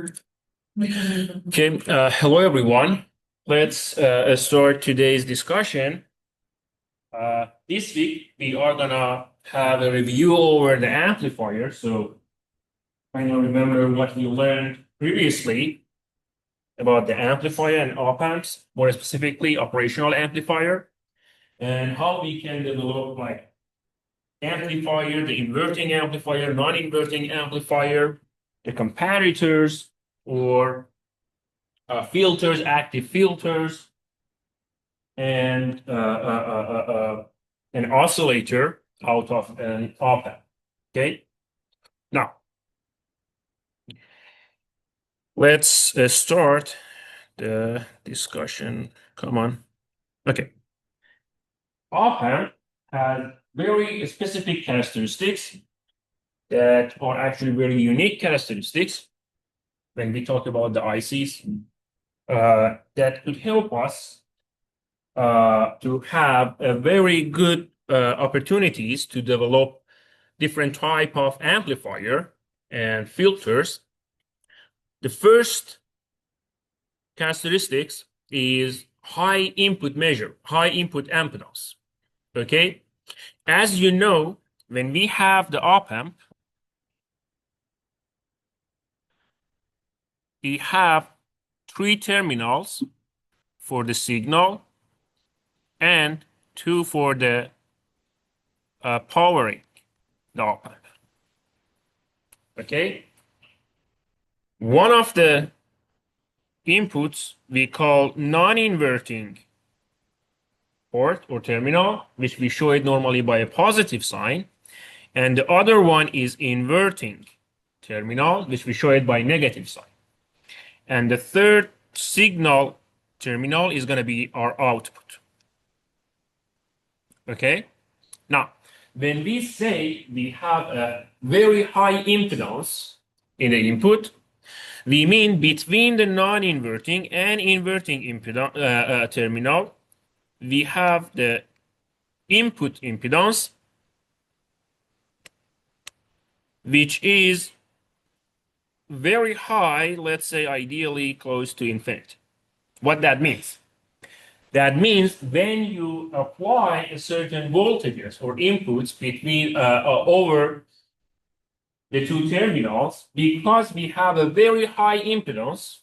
Okay, hello everyone. Let's start today's discussion. This week we are gonna have a review over the amplifier. So I know remember what we learned previously about the amplifier and op amps, more specifically operational amplifier, and how we can develop like amplifier, the inverting amplifier, non-inverting amplifier, the comparators, or filters, active filters, and an oscillator out of an op amp. Okay, now let's start the discussion. Come on. Okay, op amp has very specific characteristics that are actually very unique characteristics when we talk about the ICs that could help us to have a very good opportunities to develop different type of amplifier and filters. The first characteristics is high input measure, high input impedance. Okay, as you know, when we have the op amp, we have three terminals for the signal and two for the powering the op amp. Okay, one of the inputs we call non-inverting port or terminal, which we show it normally by a positive sign, and the other one is inverting terminal, which we show it by negative sign. And the third signal terminal is going to be our output. Okay, now when we say we have a very high impedance in the input, we mean between the non-inverting and inverting impedance terminal, we have the input impedance, which is very high, let's say ideally close to infinity. What that means? That means when you apply a certain voltages or inputs between over the two terminals, because we have a very high impedance,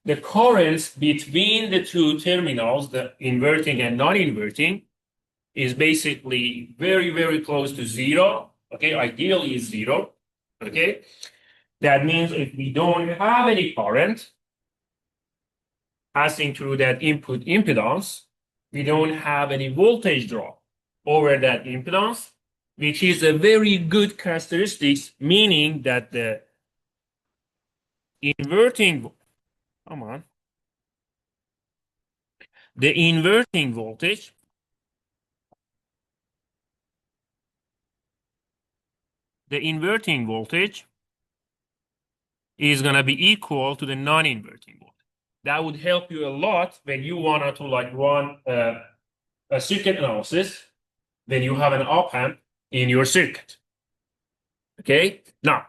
the currents between the two terminals, the inverting and non-inverting, is basically very, very close to zero. Okay, ideally is zero. Okay, that means if we don't have any current passing through that input impedance, we don't have any voltage drop over that impedance, which is a very good characteristics, meaning that the inverting, come on, the inverting voltage is going to be equal to the non-inverting voltage. That would help you a lot when you want to like run a circuit analysis when you have an op amp in your circuit. Okay, now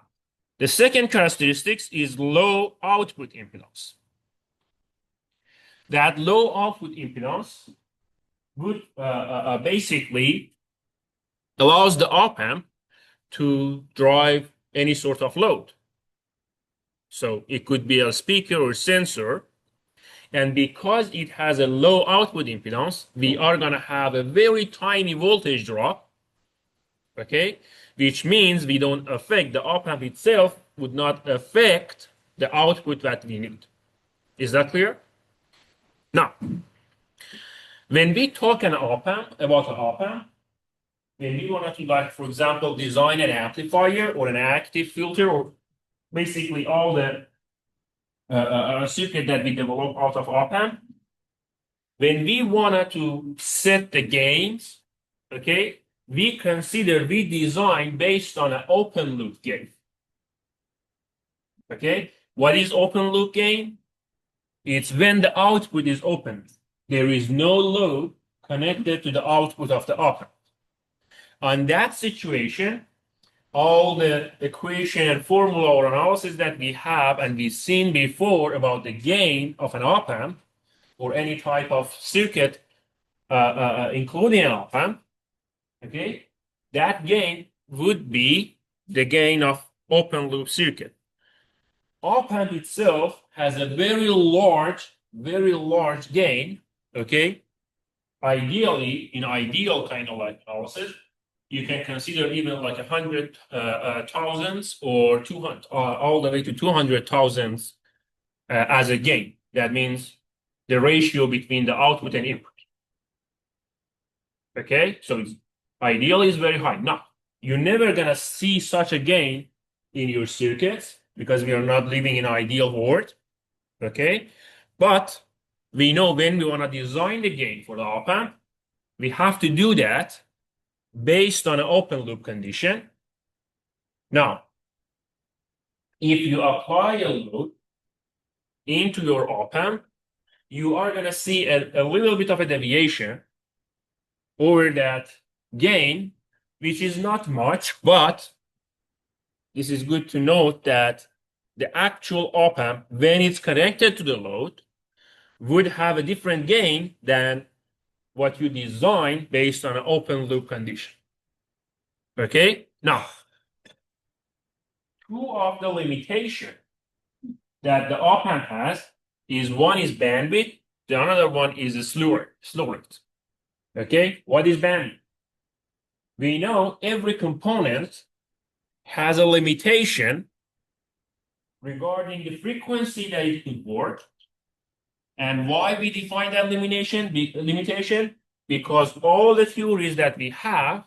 the second characteristics is low output impedance. That low output impedance would basically allows the op amp to drive any sort of load. So it could be a speaker or sensor. And because it has a low output impedance, we are going to have a very tiny voltage drop, okay? Which means we don't affect the op amp itself, would not affect the output that we need. Is that clear? Now, when we talk about an op amp, when we want to, like, for example, design an amplifier or an active filter or basically all the circuit that we develop out of op amp, when we wanted to set the gains, okay, we design based on an open loop gain. Okay, what is open loop gain? It's when the output is open. There is no load connected to the output of the op amp. On that situation, all the equation and formula or analysis that we have and we've seen before about the gain of an op amp or any type of circuit, including an op amp, okay, that gain would be the gain of open loop circuit. Op amp itself has a very large gain, okay. Ideally, in ideal kind of like analysis, you can consider even like 100,000s or 200, all the way to 200,000s as a gain. That means the ratio between the output and input. Okay, so it's, ideally is very high. Now, you're never gonna see such a gain in your circuits because we are not living in an ideal world. Okay, but we know when we want to design the gain for the op amp, we have to do that based on an open loop condition. Now, if you apply a load into your op amp, you are going to see a little bit of a deviation over that gain, which is not much, but this is good to note that the actual op amp, when it's connected to the load, would have a different gain than what you design based on an open loop condition. Okay, now, two of the limitation that the op amp has is one is bandwidth, the another one is a slew rate. Okay, what is bandwidth? We know every component has a limitation regarding the frequency that it could work. And why we define that limitation? Because all the theories that we have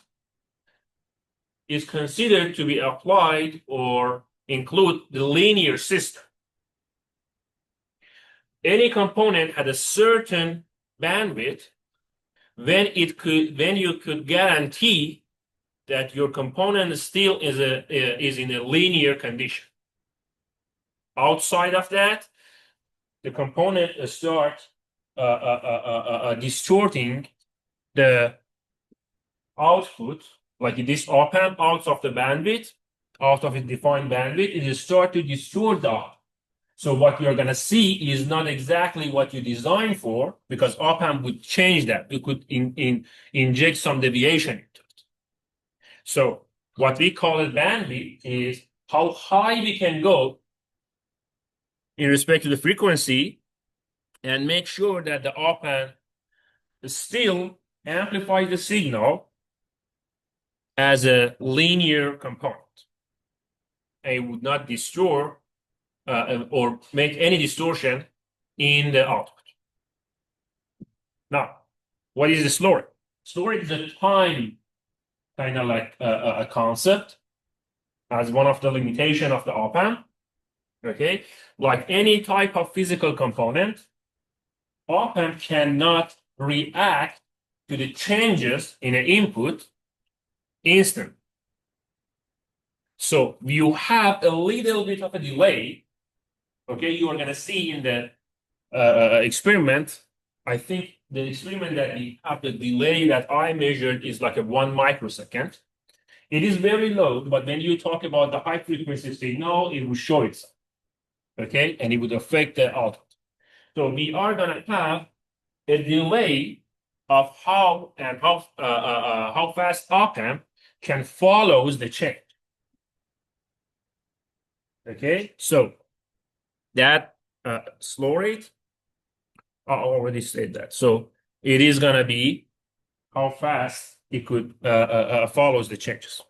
is considered to be applied or include the linear system. Any component had a certain bandwidth when you could guarantee that your component still is in a linear condition. Outside of that, the component starts distorting the output, like this op amp out of the bandwidth, out of its defined bandwidth, it will start to distort the output. So what you're going to see is not exactly what you designed for, because op amp would change that. You could inject some deviation into it. So what we call it bandwidth is how high we can go in respect to the frequency and make sure that the op amp still amplifies the signal as a linear component. And it would not distort or make any distortion in the output. Now, what is the slew rate? Slew rate is a time kind of like a concept as one of the limitation of the op amp. Okay, like any type of physical component, op amp cannot react to the changes in an input instantly. So you have a little bit of a delay. Okay, you are going to see in the experiment. I think the experiment that we have, the delay that I measured is like a 1 microsecond. It is very low, but when you talk about the high frequency signal, it will show itself. Okay, and it would affect the output. So we are going to have a delay of how fast op amp can follow the change. Okay, so that slew rate, I already said that. So it is going to be how fast it could follows the changes.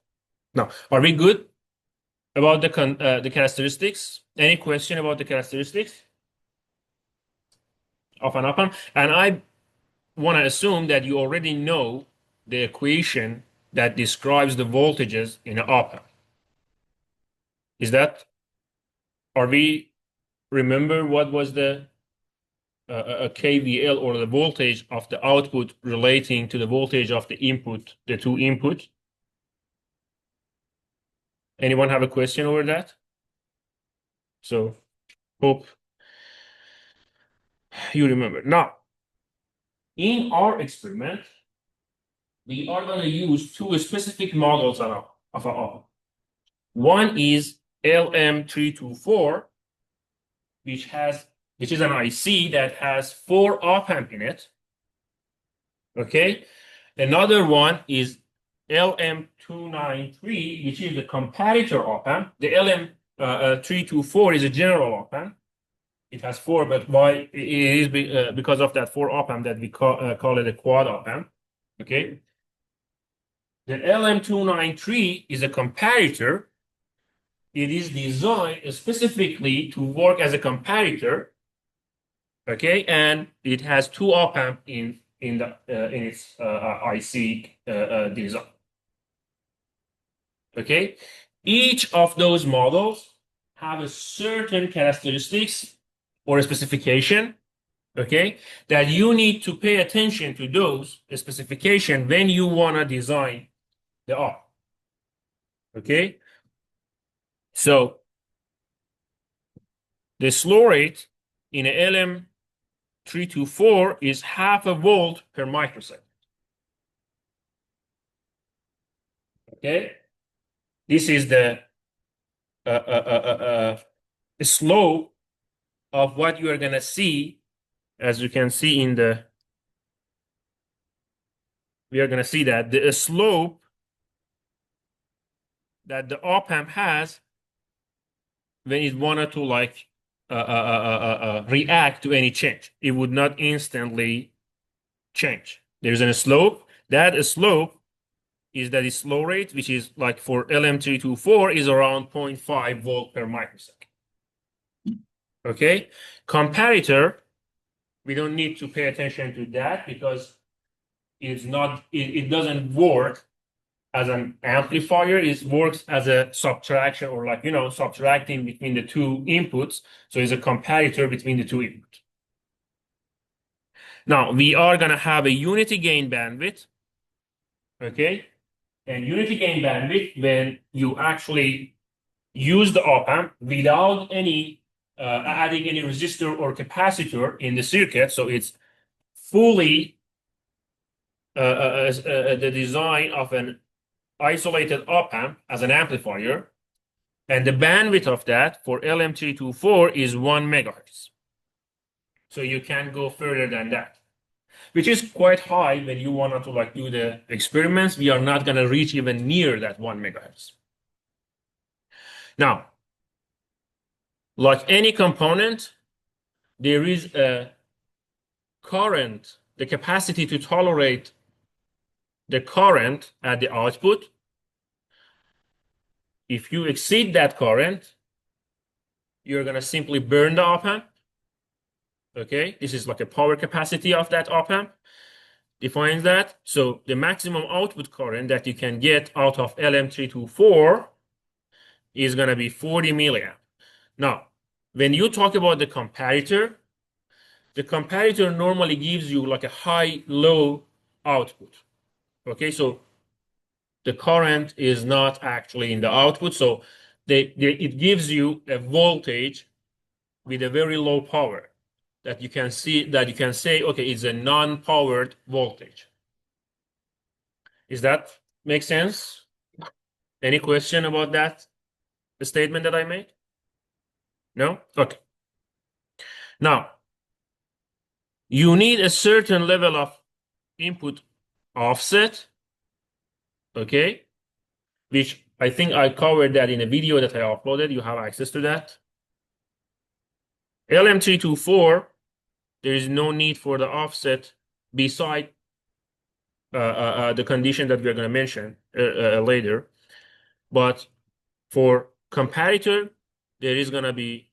Now, are we good about the characteristics? Any question about the characteristics of an op amp? And I want to assume that you already know the equation that describes the voltages in an op amp. Is that? Are we remember what was the a KVL or the voltage of the output relating to the voltage of the input, the two inputs? Anyone have a question over that? So hope you remember. Now, in our experiment, we are going to use two specific models of an op amp. One is LM324, which is an IC that has 4 op-amp in it. Okay. Another one is LM293, which is the comparator op-amp. The LM324 is a general op-amp. It has 4, but why it is because of that 4 op-amp that we call it a quad op-amp. Okay. The LM293 is a comparator. It is designed specifically to work as a comparator. Okay, and it has 2 op-amp in its IC design. Okay, each of those models have a certain characteristics or a specification. Okay, that you need to pay attention to those specification when you want to design the op. Okay, so the slow rate in a LM324 is 0.5 volt per microsecond. Okay, this is the slope of what you are going to see, as you can see in the. We are going to see that the slope that the op-amp has when it wanted to like react to any change. It would not instantly change. There's a slope. That slope is that the slow rate, which is like for LM324 is around 0.5 volt per microsecond. Okay. Comparator, we don't need to pay attention to that because it doesn't work as an amplifier. It works as a subtraction or like, subtracting between the 2 inputs. So it's a comparator between the 2 inputs. Now we are going to have a unity gain bandwidth. Okay. And unity gain bandwidth, when you actually use the op-amp without any adding any resistor or capacitor in the circuit, so it's fully the design of an isolated op-amp as an amplifier, and the bandwidth of that for LM324 is 1 megahertz. So you can't go further than that, which is quite high when you want to like do the experiments. We are not going to reach even near that 1 megahertz. Now, like any component, there is a current, the capacity to tolerate the current at the output. If you exceed that current, you're going to simply burn the op-amp. Okay, this is like a power capacity of that op-amp. Defines that. So the maximum output current that you can get out of LM324 is going to be 40 milliamp. Now, when you talk about the comparator normally gives you like a high-low output. Okay, so the current is not actually in the output. So it gives you a voltage with a very low power that you can see, that you can say, okay, it's a non-powered voltage. Is that make sense? Any question about that? The statement that I made? No? Okay. Now, you need a certain level of input offset, okay, which I think I covered that in a video that I uploaded. You have access to that. LM324, there is no need for the offset beside the condition that we're going to mention later. But for comparator, there is going to be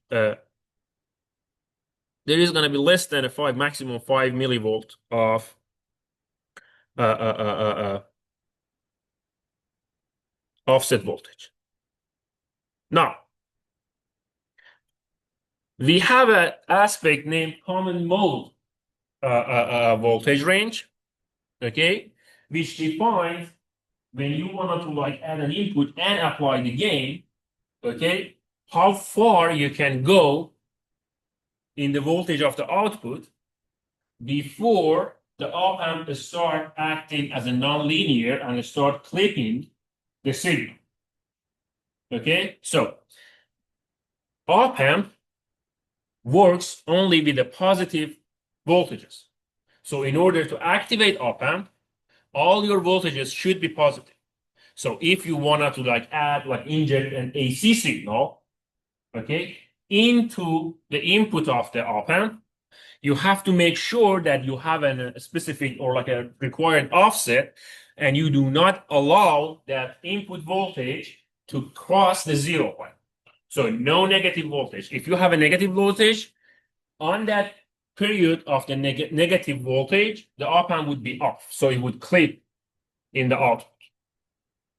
less than a maximum 5 millivolt of offset voltage. Now, we have an aspect named common mode voltage range, okay, which defines when you want to like add an input and apply the gain, okay, how far you can go in the voltage of the output before the op-amp start acting as a nonlinear and start clipping the signal. Okay, so op amp works only with the positive voltages. So in order to activate op amp, all your voltages should be positive. So if you wanted to like add, like inject an AC signal, okay, into the input of the op amp, you have to make sure that you have a specific or like a required offset, and you do not allow that input voltage to cross the 0 point. So no negative voltage. If you have a negative voltage on that period of the negative voltage, the op amp would be off. So it would clip in the output.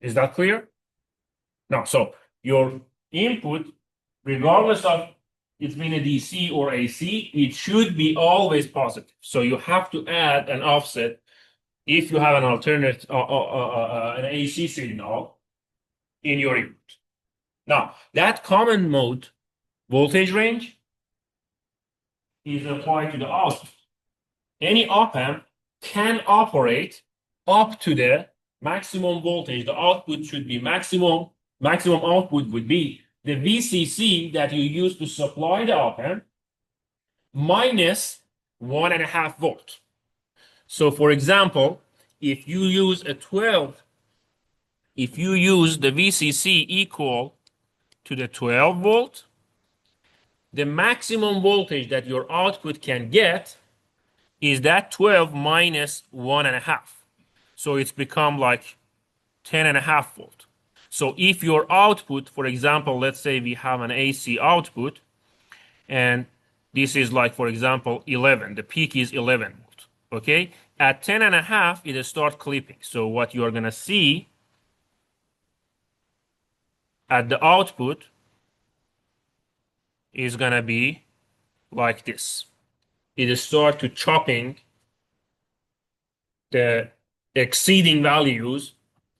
Is that clear? Now, so your input, regardless of it's been a DC or AC, it should be always positive. So you have to add an offset if you have an alternate, an AC signal in your input. Now, that common mode voltage range is applied to the output. Any op amp can operate up to the maximum voltage. The output should be maximum output would be the VCC that you use to supply the op amp minus 1.5 volt. So for example, if you use the VCC equal to the 12 volt, the maximum voltage that your output can get is that 12 minus 1.5. So it's become like 10.5 volt. So if your output, for example, let's say we have an AC output, and this is like, for example, 11. The peak is 11 volt. Okay. At 10.5, it will start clipping. So what you are going to see at the output is going to be like this. It will start to chopping the exceeding values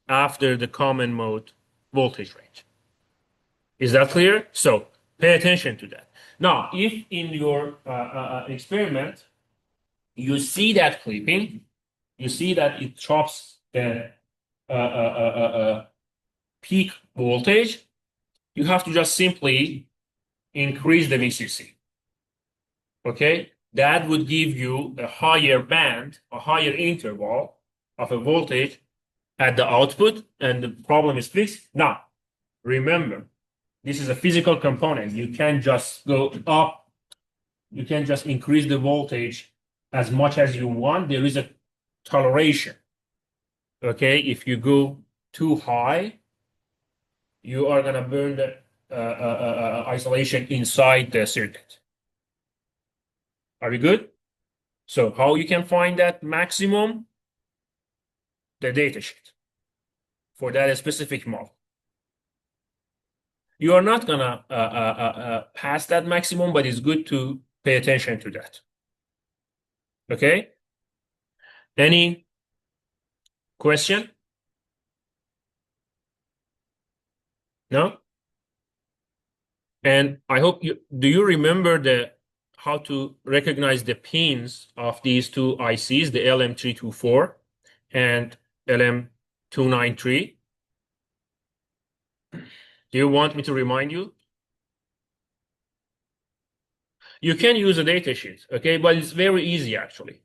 after the common mode voltage range. Is that clear? So pay attention to that. Now, if in your experiment you see that clipping, you see that it chops the peak voltage, you have to just simply increase the VCC. Okay? That would give you a higher band, a higher interval of a voltage at the output, and the problem is fixed. Now, remember, this is a physical component. You can't just go up. You can't just increase the voltage as much as you want. There is a toleration. Okay, if you go too high, you are gonna burn the isolation inside the circuit. Are we good? So how you can find that maximum? The datasheet for that specific model. You are not gonna pass that maximum, but it's good to pay attention to that. Okay? Any question? No? And I hope do you remember how to recognize the pins of these two ICs, the LM324 and LM293? Do you want me to remind you? You can use a data sheet, okay, but it's very easy actually.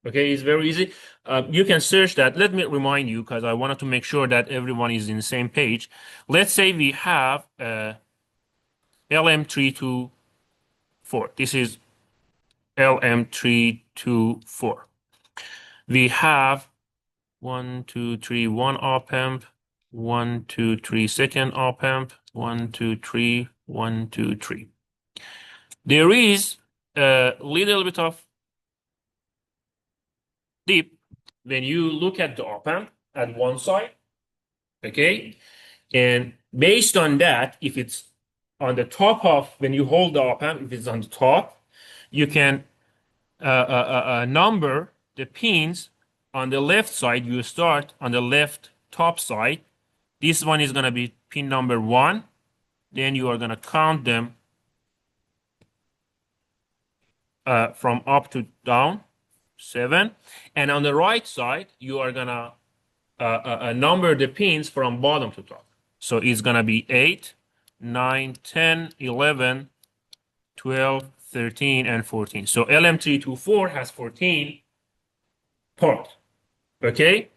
Okay, it's very easy. You can search that. Let me remind you, because I wanted to make sure that everyone is in the same page. Let's say we have LM324. This is LM324. We have 1, 2, 3, 1 op amp, 1, 2, 3, second op amp, 1, 2, 3, 1, 2, 3. There is a little bit of dip when you look at the op amp at one side, okay? And based on that, if it's on the top of, when you hold the op amp, if it's on the top, you can number the pins on the left side. You start on the left top side. This one is going to be pin number 1. Then you are going to count them from up to down, 7. And on the right side, you are going to number the pins from bottom to top. So it's gonna be 8, 9, 10, 11, 12, 13, and 14. So LM324 has 14 ports. Okay?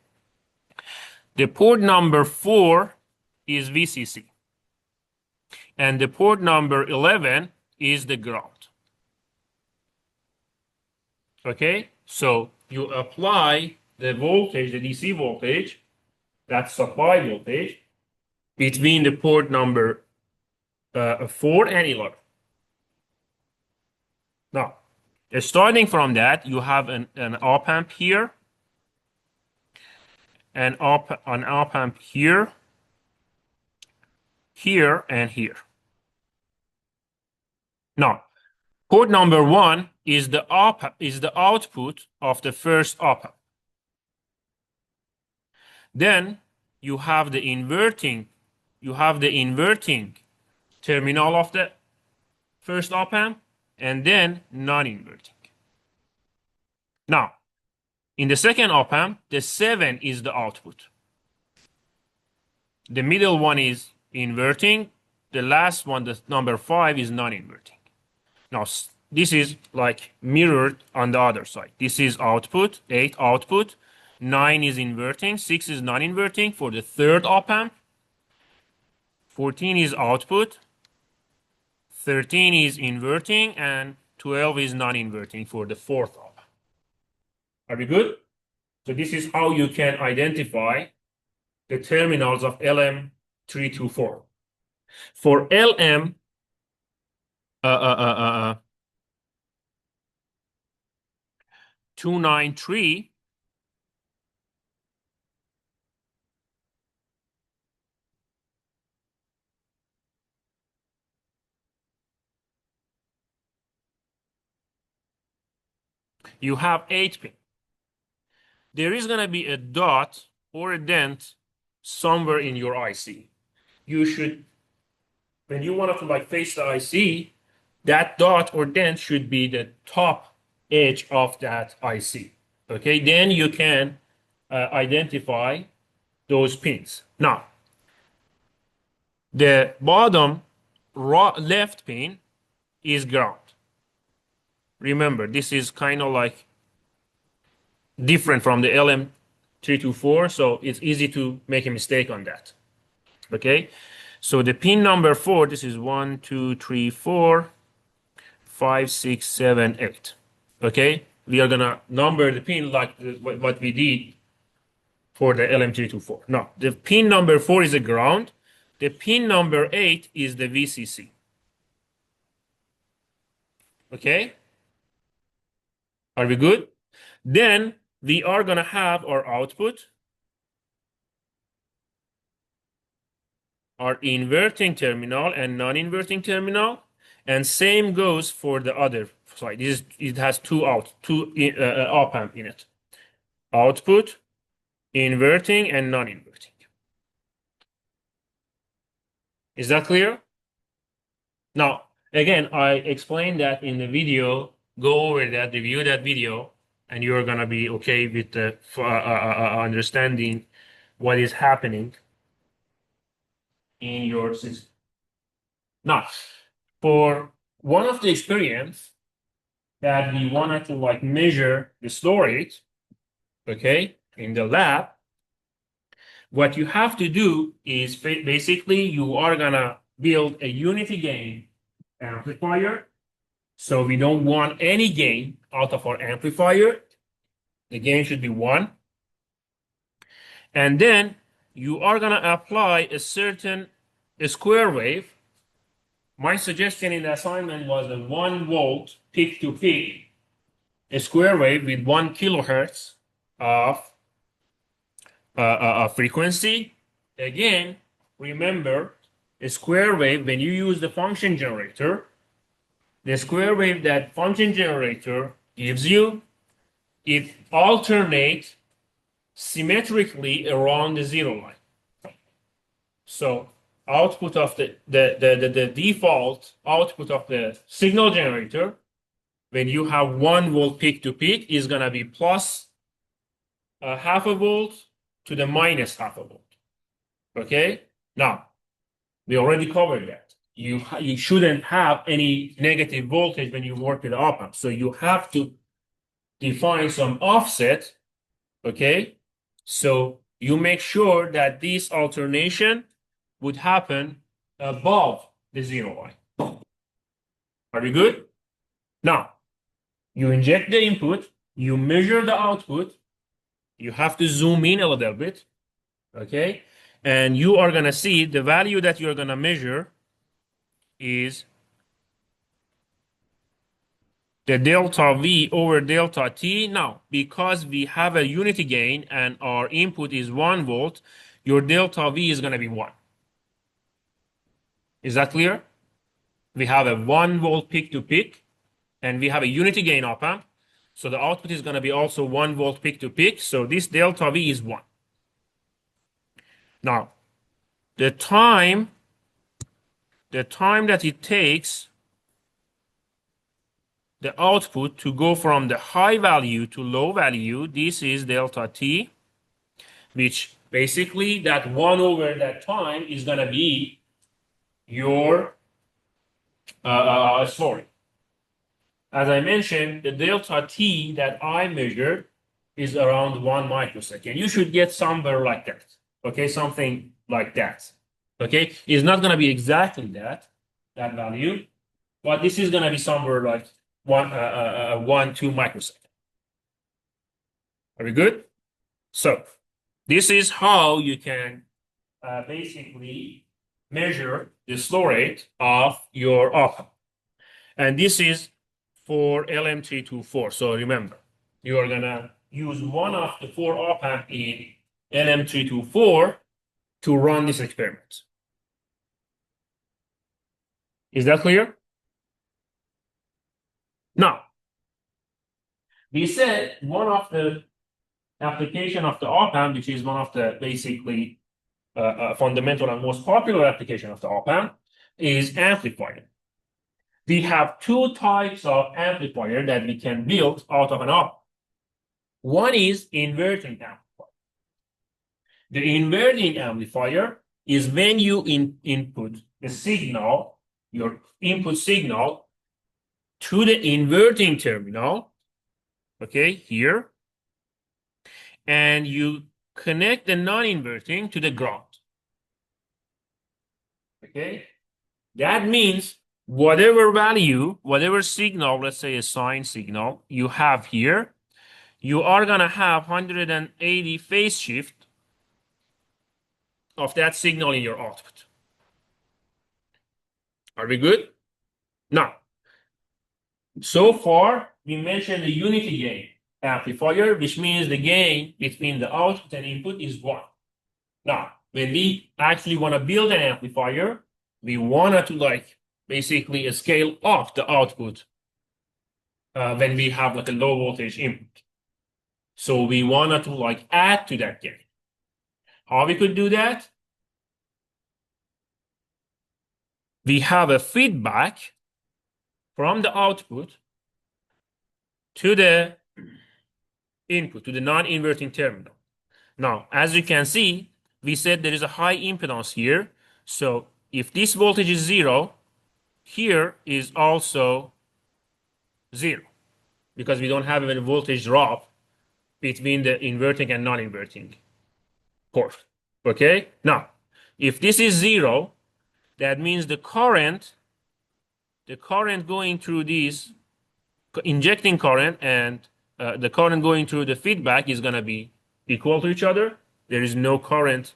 The port number 4 is VCC. And the port number 11 is the ground. Okay? So you apply the voltage, the DC voltage, that's supply voltage, between the port number 4 and 11. Now, starting from that, you have an op amp here, an op amp here, here, and here. Now, port number 1 is the output of the first op amp. Then you have the inverting terminal of the first op amp, and then non-inverting. Now, in the second op amp, the 7 is the output. The middle one is inverting. The last one, the number 5, is non-inverting. Now, this is like mirrored on the other side. This is output, 8 output, 9 is inverting, 6 is non-inverting for the third op amp, 14 is output, 13 is inverting, and 12 is non-inverting for the fourth op amp. Are we good? So this is how you can identify the terminals of LM324. For LM 293, you have 8 pin. There is going to be a dot or a dent somewhere in your IC. You should, when you want to like face the IC, that dot or dent should be the top edge of that IC. Okay, then you can identify those pins. Now, the bottom left pin is ground. Remember, this is kind of like different from the LM324, so it's easy to make a mistake on that. Okay, so the pin number 4, this is 1, 2, 3, 4, 5, 6, 7, 8. Okay, we are gonna number the pin like what we did for the LM324. Now, the pin number 4 is a ground. The pin number 8 is the VCC. Okay, are we good? Then we are gonna have our output, our inverting terminal and non-inverting terminal, and same goes for the other side. It has two op amp in it. Output, inverting, and non-inverting. Is that clear? Now, again, I explained that in the video. Go over that, review that video, and you're gonna be okay with the understanding what is happening in your system. Now, for one of the experiments that we wanted to like measure the slow rate, okay, in the lab, what you have to do is basically you are gonna build a unity gain amplifier. So we don't want any gain out of our amplifier. The gain should be 1. And then you are gonna apply a certain square wave. My suggestion in the assignment was a 1 volt peak to peak, a square wave with 1 kilohertz of frequency. Again, remember, a square wave, when you use the function generator, the square wave that function generator gives you, it alternates symmetrically around the 0 line. So output of the default output of the signal generator, when you have 1 volt peak to peak, is going to be plus half a volt to the minus half a volt. Okay? Now, We already covered that. You shouldn't have any negative voltage when you work with the op amp. So you have to define some offset, okay? So you make sure that this alternation would happen above the zero line. Are we good? Now, you inject the input, you measure the output, you have to zoom in a little bit, okay? And you are going to see the value that you're going to measure is the delta V over delta T. Now, because we have a unity gain and our input is 1 volt, your delta V is going to be 1. Is that clear? We have a 1 volt peak to peak, and we have a unity gain op amp. So the output is going to be also 1 volt peak to peak. So this delta V is 1. Now, the time that it takes the output to go from the high value to low value, this is delta T, which basically that 1 over that time is going to be your, sorry. As I mentioned, the delta T that I measured is around 1 microsecond. You should get somewhere like that. Okay, something like that. Okay, it's not going to be exactly that value, but this is going to be somewhere like 2 microsecond. Are we good? So this is how you can basically measure the slow rate of your op amp. And this is for LM324. So remember, you are going to use one of the 4 op amp in LM324 to run this experiment. Is that clear? Now, we said one of the application of the op amp, which is one of the basically fundamental and most popular application of the op amp, is amplifier. We have 2 types of amplifier that we can build out of an op amp. One is inverting amplifier. The inverting amplifier is when you input the signal, your input signal, to the inverting terminal, okay, here, and you connect the non-inverting to the ground. Okay, that means whatever value, whatever signal, let's say a sine signal you have here, you are going to have 180 phase shift of that signal in your output. Are we good? Now, so far, we mentioned the unity gain amplifier, which means the gain between the output and input is 1. Now, when we actually want to build an amplifier, we want to like basically scale up the output when we have like a low voltage input. So we want to like add to that gain. How we could do that? We have a feedback from the output to the input, to the non-inverting terminal. Now, as you can see, we said there is a high impedance here. So if this voltage is 0, here is also 0, because we don't have any voltage drop between the inverting and non-inverting port. Okay? Now, if this is 0, that means the current going through this injecting current and the current going through the feedback is going to be equal to each other. There is no current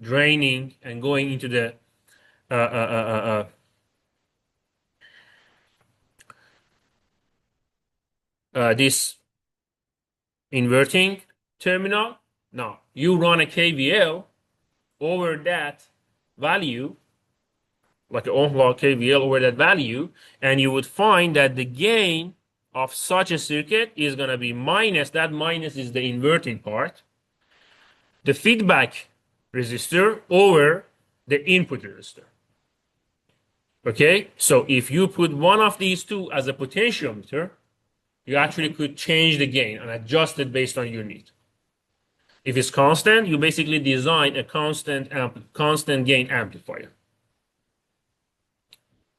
draining and going into the this inverting terminal. Now, you run a KVL over that value, like an Ohm law KVL over that value, and you would find that the gain of such a circuit is going to be minus, that minus is the inverting part, the feedback resistor over the input resistor. Okay, so if you put one of these two as a potentiometer, you actually could change the gain and adjust it based on your need. If it's constant, you basically design a constant gain amplifier.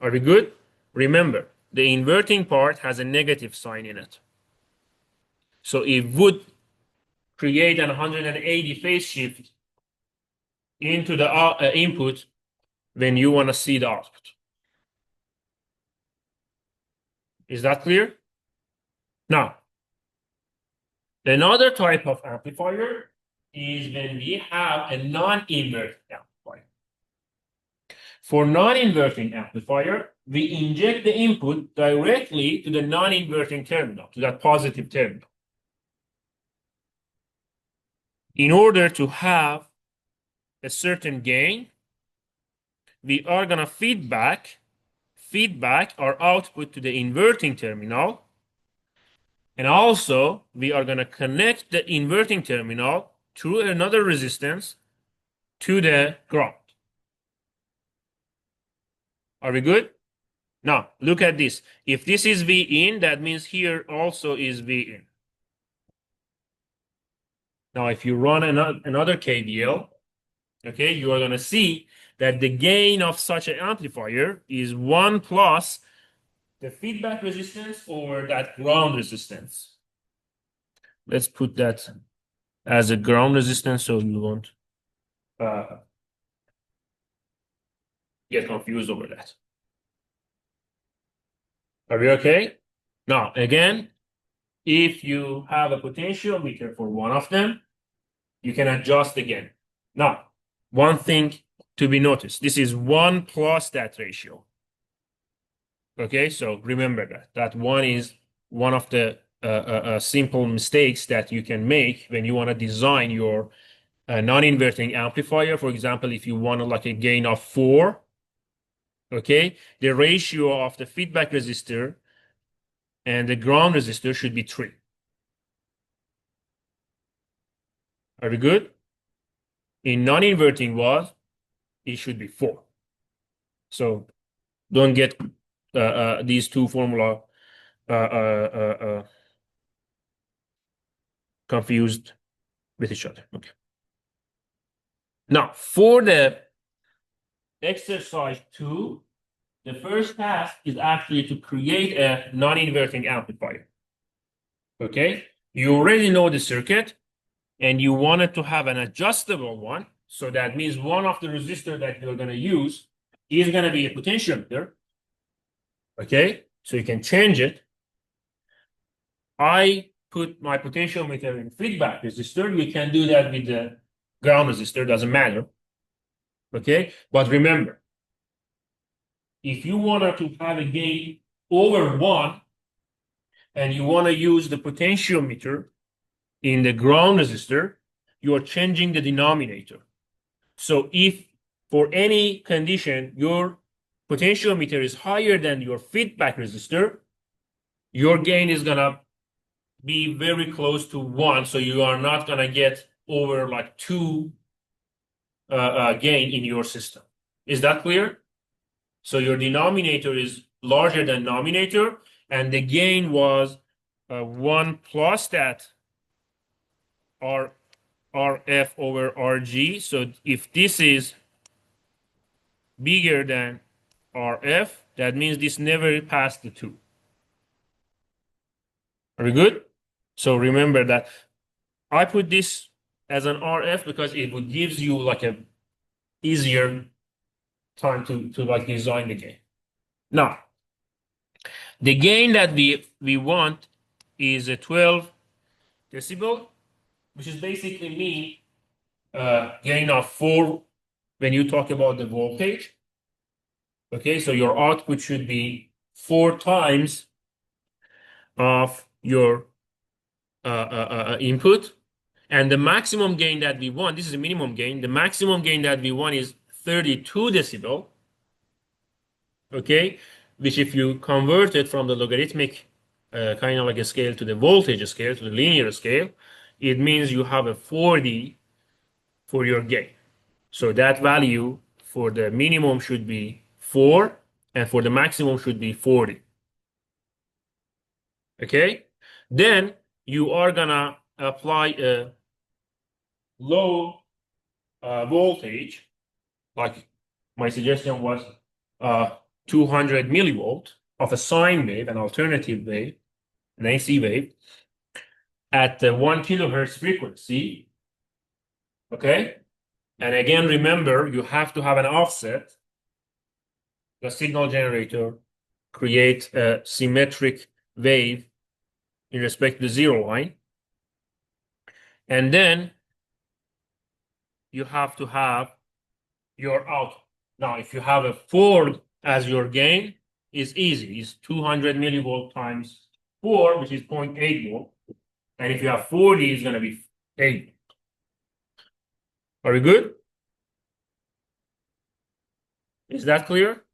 Are we good? Remember, the inverting part has a negative sign in it. So it would create an 180 phase shift into the input when you want to see the output. Is that clear? Now, another type of amplifier is when we have a non-inverting amplifier. For non-inverting amplifier, we inject the input directly to the non-inverting terminal, to that positive terminal. In order to have a certain gain, we are going to feedback our output to the inverting terminal. And also, we are going to connect the inverting terminal through another resistance to the ground. Are we good? Now, look at this. If this is V in, that means here also is V in. Now, if you run another KVL, okay, you are going to see that the gain of such an amplifier is 1 plus the feedback resistance over that ground resistance. Let's put that as a ground resistance so you won't get confused over that. Are we okay? Now, again, if you have a potentiometer for one of them, you can adjust again. Now, one thing to be noticed, this is 1 plus that ratio. Okay, so remember that one is one of the simple mistakes that you can make when you want to design your non-inverting amplifier. For example, if you want like a gain of 4, okay, the ratio of the feedback resistor and the ground resistor should be 3. Are we good? In non-inverting was, it should be 4. So don't get these two formula confused with each other. Okay. Now, for the exercise 2, the first task is actually to create a non-inverting amplifier. Okay, you already know the circuit and you wanted to have an adjustable one. So that means one of the resistors that you're going to use is going to be a potentiometer. Okay, so you can change it. I put my potentiometer in feedback resistor. You can do that with the ground resistor, doesn't matter. Okay, but remember, if you wanted to have a gain over 1 and you want to use the potentiometer in the ground resistor, you are changing the denominator. So if for any condition your potentiometer is higher than your feedback resistor, your gain is going to be very close to 1. So you are not going to get over like 2 gain in your system. Is that clear? So your denominator is larger than nominator, and the gain was 1 plus that RF over RG. So if this is bigger than RF, that means this never passed the 2. Are we good? So remember that I put this as an RF because it would gives you like a easier time to like design the gain. Now, the gain that we want is a 12 decibel, which is basically mean gain of 4 when you talk about the voltage. Okay, so your output should be 4 times of your input. And the maximum gain that we want, this is a minimum gain, the maximum gain that we want is 32 decibel. Okay, which if you convert it from the logarithmic kind of like a scale to the voltage scale, to the linear scale, it means you have a 40 for your gain. So that value for the minimum should be 4, and for the maximum should be 40. Okay, then you are gonna apply a low voltage, like my suggestion was 200 millivolt of a sine wave, an alternative wave, an AC wave, at the 1 kilohertz frequency. Okay. And again, remember, you have to have an offset. The signal generator create a symmetric wave in respect to the zero line. And then you have to have your output. Now, if you have a 4 as your gain, it's easy. It's 200 millivolt times 4, which is 0.8 volt. And if you have 40, it's going to be 8. Are we good? Is that clear?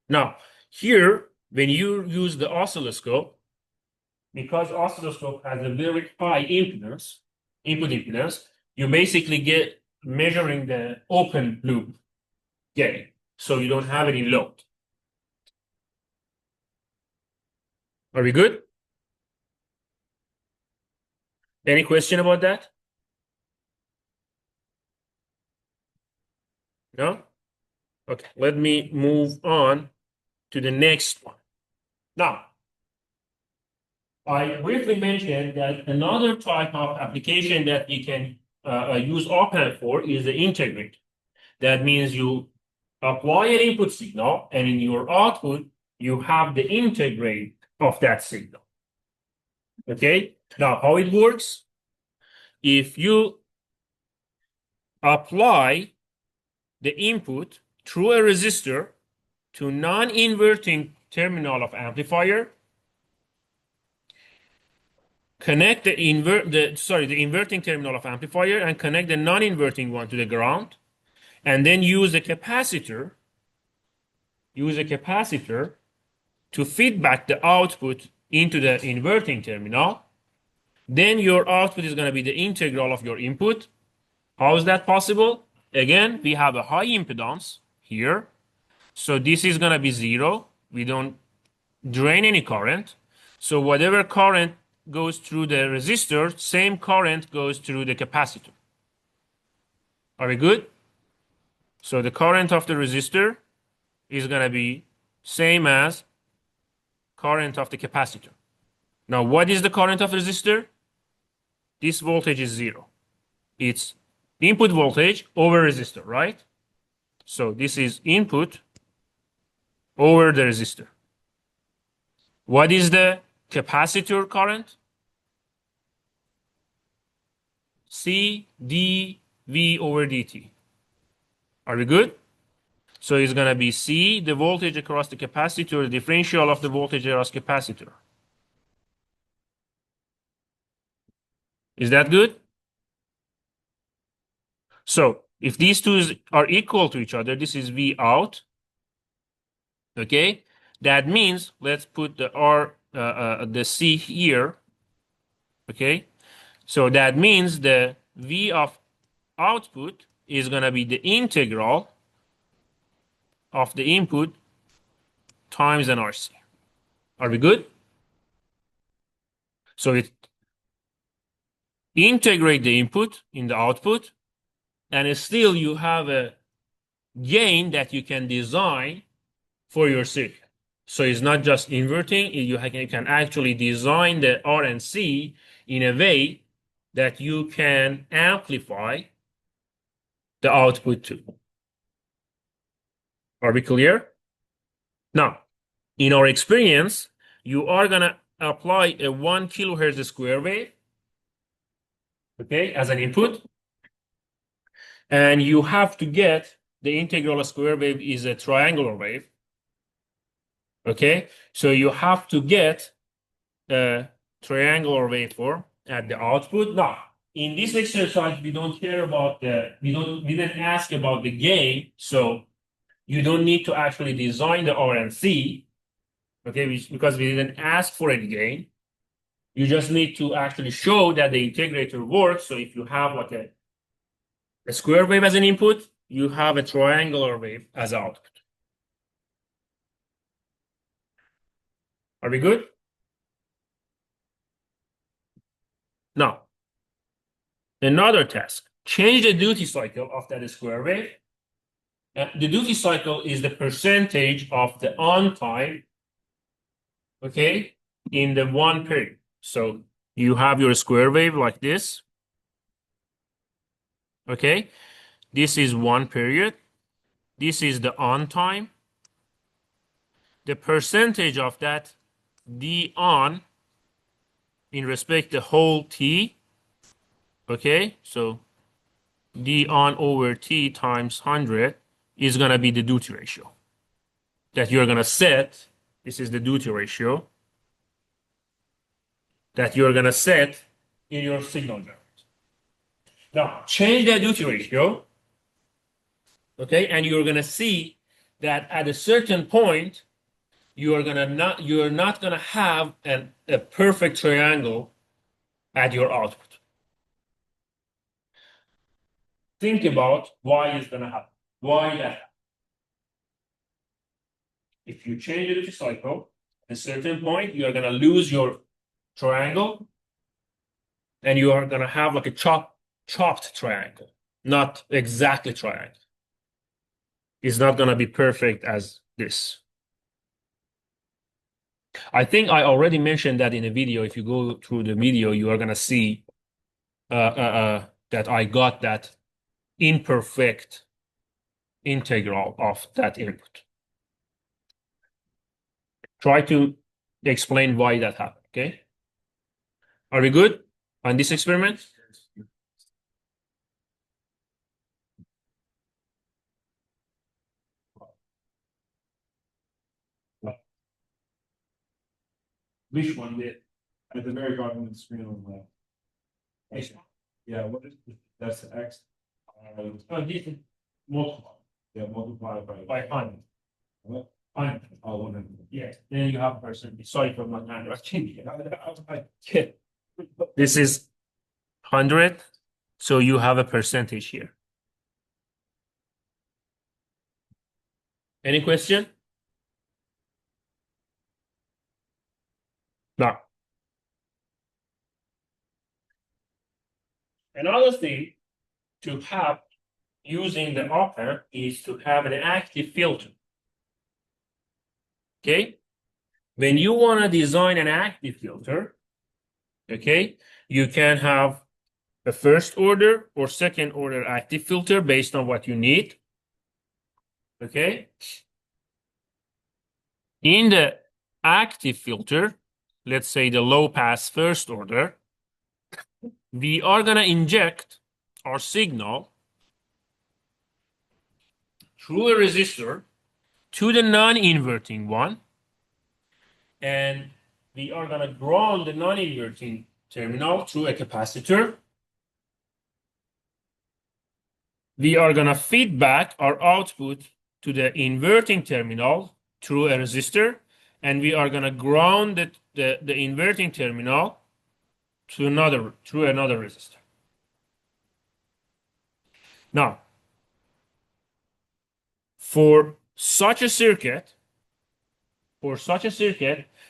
Now, here, when you use the oscilloscope, because oscilloscope has a very high impedance, input impedance, you basically get measuring the open loop gain. So you don't have any load. Are we good? Any question about that? No? Okay, let me move on to the next one. Now, I briefly mentioned that another type of application that we can use op-amp for is the integrate. That means you apply an input signal, and in your output, you have the integrate of that signal. Okay, now how it works? If you apply the input through a resistor to non-inverting terminal of amplifier, connect the inverting terminal of amplifier and connect the non-inverting one to the ground, and then use a capacitor to feedback the output into the inverting terminal, then your output is going to be the integral of your input. How is that possible? Again, we have a high impedance here. So this is going to be 0. We don't drain any current. So whatever current goes through the resistor, same current goes through the capacitor. Are we good? So the current of the resistor is going to be same as current of the capacitor. Now, what is the current of the resistor? This voltage is 0. It's input voltage over resistor, right? So this is input over the resistor. What is the capacitor current? C dV over dt. Are we good? So it's going to be C, the voltage across the capacitor, the differential of the voltage across capacitor. Is that good? So if these two are equal to each other, this is V out. Okay, that means let's put the C here. Okay, so that means the V of output is going to be the integral of the input times an RC. Are we good? So it integrate the input in the output, and still you have a gain that you can design for your circuit. So it's not just inverting, you can actually design the R and C in a way that you can amplify the output too. Are we clear? Now, in our experience, you are going to apply a 1 kilohertz square wave, okay, as an input. And you have to get the integral square wave is a triangular wave. Okay, so you have to get a triangular waveform at the output. Now, in this exercise, we don't care about we didn't ask about the gain, so you don't need to actually design the R and C, okay, because we didn't ask for any gain. You just need to actually show that the integrator works. So if you have like a square wave as an input, you have a triangular wave as output. Are we good? Now, another task. Change the duty cycle of that square wave The duty cycle is the percentage of the on time, okay, in the one period. So you have your square wave like this, okay? This is one period. This is the on time. The percentage of that d on in respect the whole t, okay? So d on over t times 100 is going to be the duty ratio that you're going to set. This is the duty ratio that you're going to set in your signal graph. Now, change that duty ratio, okay? And you're going to see that at a certain point, you're not going to have a perfect triangle at your output. Think about why it's going to happen. Why that? If you change the duty cycle, at a certain point, you're going to lose your triangle, and you are going to have like a chopped triangle, not exactly triangle. It's not going to be perfect as this. I think I already mentioned that in a video. If you go through the video, you are going to see that I got that imperfect integral of that input. Try to explain why that happened, okay? Are we good on this experiment? Which one did? At the very bottom of the screen on the left. This one. Yeah, what is, that's the X. Oh, this is multiply Yeah, multiplied by. by 100. What? 100. Oh, 100. Yes, then you have percentage. Sorry for my handwriting. This is 100, so you have a percentage here. Any question? No. Another thing to have using the op-amp is to have an active filter. Okay? When you want to design an active filter, okay, you can have a first order or second order active filter based on what you need. Okay? In the active filter, let's say the low pass first order, we are going to inject our signal through a resistor to the non-inverting one, and we are going to ground the non-inverting terminal through a capacitor. We are going to feed back our output to the inverting terminal through a resistor, and we are going to ground the inverting terminal to through another resistor. Now, for such a circuit,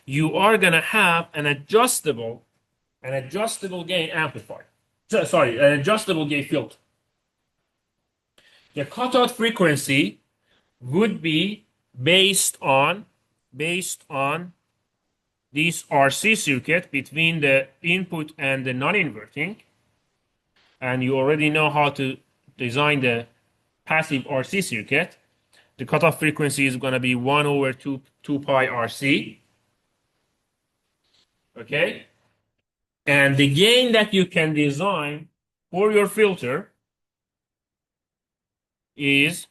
you are going to have an adjustable gain amplifier. Sorry, an adjustable gain filter. The cutoff frequency would be based on this RC circuit between the input and the non-inverting. And you already know how to design the passive RC circuit. The cutoff frequency is going to be 1 over 2 pi RC. Okay? And the gain that you can design for your filter is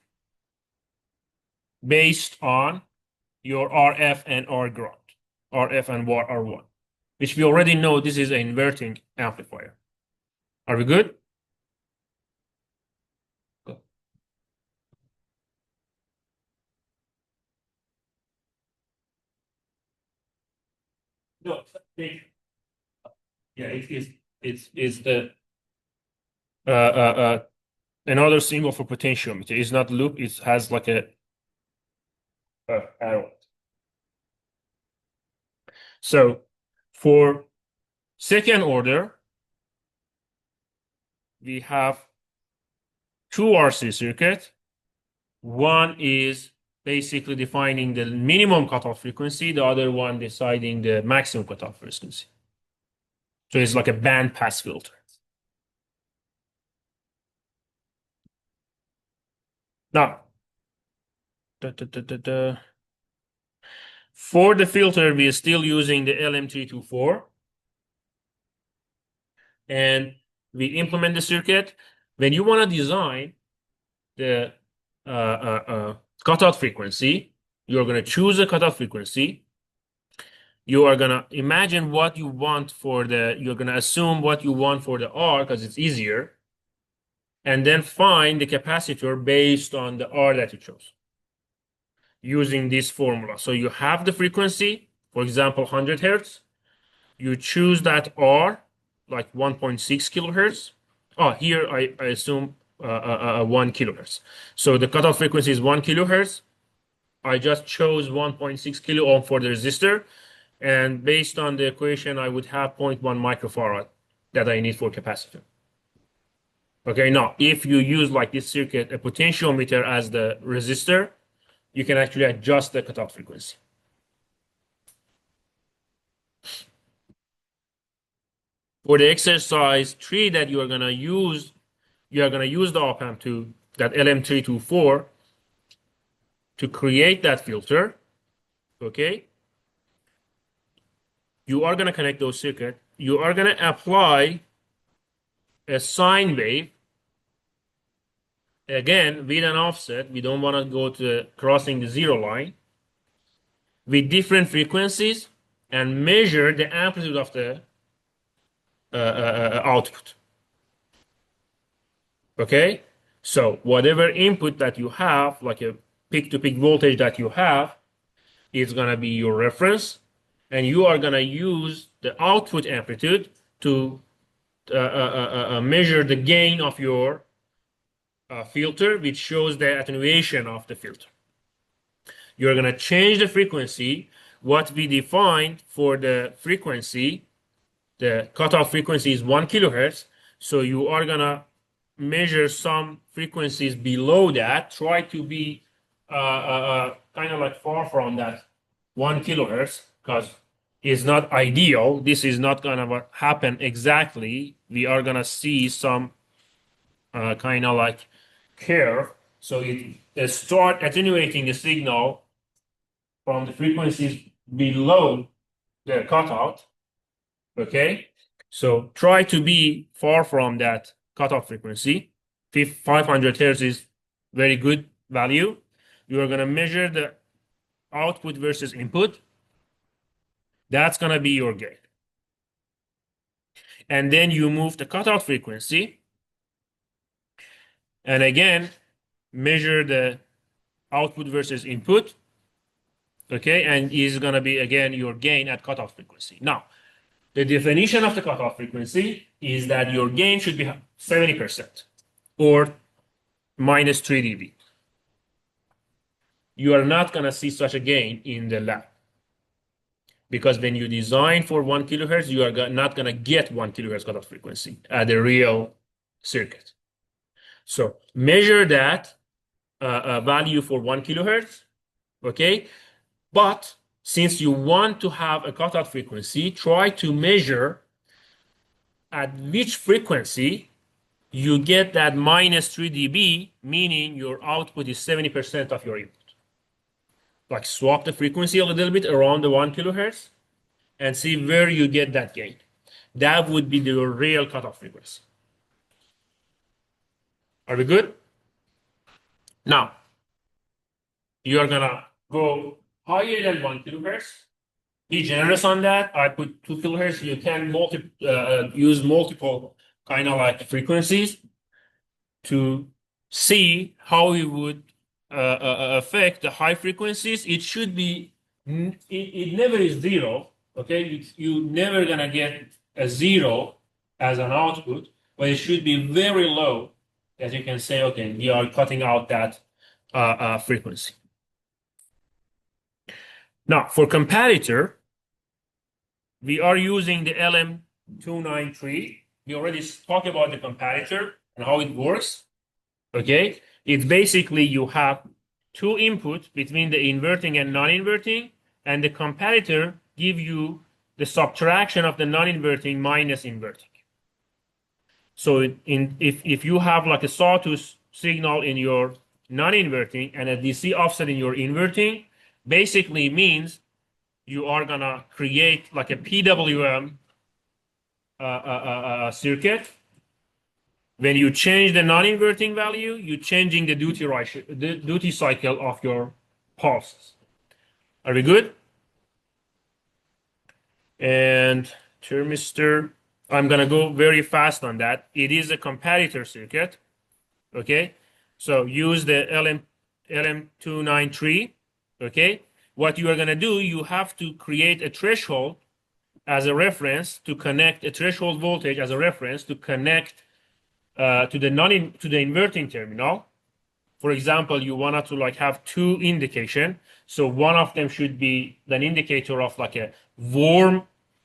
based on your RF and R ground, RF and R1, which we already know this is an inverting amplifier. Are we good? No, yeah, it's another symbol for potentiometer. It's not loop. It has like a arrow. So for second order, we have two RC circuit One is basically defining the minimum cutoff frequency, the other one deciding the maximum cutoff frequency. So it's like a band pass filter. Now, for the filter, we are still using the LM324. And we implement the circuit. When you want to design the cutoff frequency, you're going to choose a cutoff frequency. You are going to imagine what you want for you're going to assume what you want for the R because it's easier. And then find the capacitor based on the R that you chose using this formula. So you have the frequency, for example, 100 Hertz. You choose that R, like 1.6 kilohertz. Oh, here I assume 1 kilohertz. So the cutoff frequency is 1 kilohertz. I just chose 1.6 kilo ohm for the resistor. And based on the equation, I would have 0.1 microfarad that I need for capacitor. Okay, now if you use like this circuit, a potentiometer as the resistor, you can actually adjust the cutoff frequency. For the exercise 3 that you are going to use the op-amp to that LM324 to create that filter. Okay. You are going to connect those circuits. You are going to apply a sine wave. Again, with an offset. We don't want to go to crossing the zero line. With different frequencies and measure the amplitude of the output. Okay. So whatever input that you have, like a peak-to-peak voltage that you have, is going to be your reference. And you are going to use the output amplitude to measure the gain of your filter, which shows the attenuation of the filter. You're going to change the frequency. What we defined for the frequency, the cutoff frequency is 1 kilohertz. So you are going to measure some frequencies below that. Try to be kind of like far from that 1 kilohertz because it's not ideal. This is not going to happen exactly. We are going to see some kind of like curve. So it start attenuating the signal from the frequencies below the cutoff. Okay. So try to be far from that cutoff frequency. 500 Hertz is very good value. You are going to measure the output versus input. That's going to be your gain. And then you move the cutoff frequency. And again, measure the output versus input. Okay, and is going to be, again, your gain at cutoff frequency. Now, the definition of the cutoff frequency is that your gain should be 70% or minus 3 dB. You are not going to see such a gain in the lab. Because when you design for 1 kilohertz, you are not going to get 1 kilohertz cutoff frequency at the real circuit. So measure that value for 1 kilohertz, okay? But since you want to have a cutoff frequency, try to measure at which frequency you get that minus 3 dB, meaning your output is 70% of your input. Like swap the frequency a little bit around the 1 kilohertz and see where you get that gain. That would be the real cutoff frequency. Are we good? Now, you are gonna go higher than 1 kilohertz. Be generous on that. I put 2 kilohertz. You can use multiple kind of like frequencies to see how it would affect the high frequencies. It should be, it never is zero. Okay, you never gonna get a zero as an output, but it should be very low that you can say, okay, we are cutting out that frequency. Now, for comparator, we are using the LM293. We already talked about the comparator and how it works. Okay, it's basically you have two input between the inverting and non-inverting, and the comparator give you the subtraction of the non-inverting minus inverting. So if you have like a sawtooth signal in your non-inverting and a DC offset in your inverting, basically means you are gonna create like a PWM circuit. When you change the non-inverting value, you're changing the duty cycle of your pulses. Are we good? And thermistor, I'm gonna go very fast on that. It is a comparator circuit. Okay, so use the LM293. Okay, what you are gonna do, you have to create a threshold as a reference to connect a threshold voltage as a reference to connect to the inverting terminal. For example, you wanted to like have two indication. So one of them should be an indicator of like a warm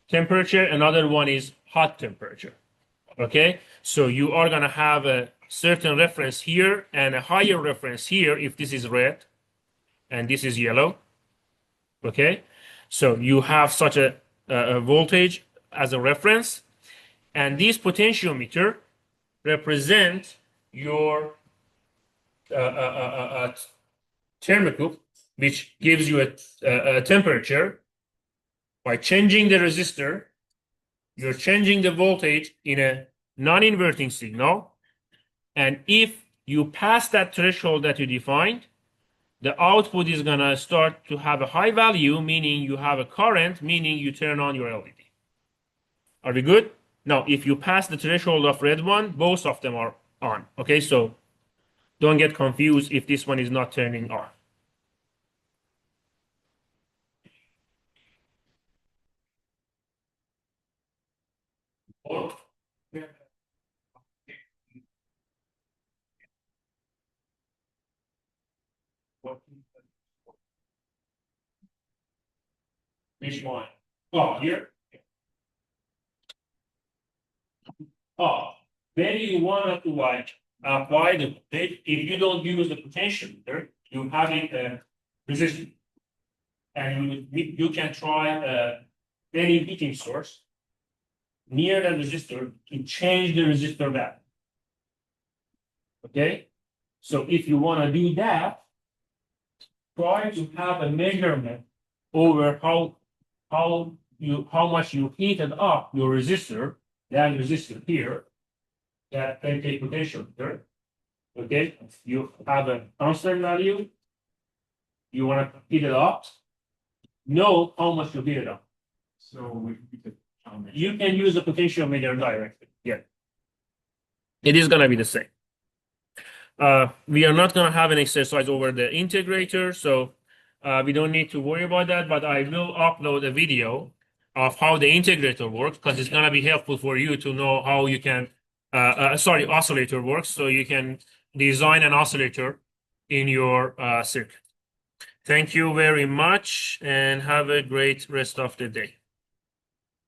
temperature. Another one is hot temperature. Okay. So you are going to have a certain reference here and a higher reference here if this is red and this is yellow. Okay. So you have such a voltage as a reference, and this potentiometer represent your thermocouple, which gives you a temperature. By changing the resistor, you're changing the voltage in a non-inverting signal. And if you pass that threshold that you defined, the output is going to start to have a high value, meaning you have a current, meaning you turn on your LED. Are we good? Now, if you pass the threshold of red one, both of them are on. Okay, so don't get confused if this one is not turning on. Which one? Oh, here. Oh, when you want to like apply the voltage, if you don't use the potentiometer, you have a resistor, and you can try any heating source near the resistor to change the resistor value. Okay, so if you want to do that, try to have a measurement over how much you heated up your resistor, that resistor here, that take potentiometer. Okay, you have a constant value. You want to heat it up. Know how much you heat it up. So You can use the potentiometer directly. Yeah, it is gonna be the same. We are not gonna have an exercise over the integrator, so we don't need to worry about that. But I will upload a video of how the integrator works, because it's gonna be helpful for you to know how you can. Oscillator works, so you can design an oscillator in your circuit. Thank you very much, and have a great rest of the day.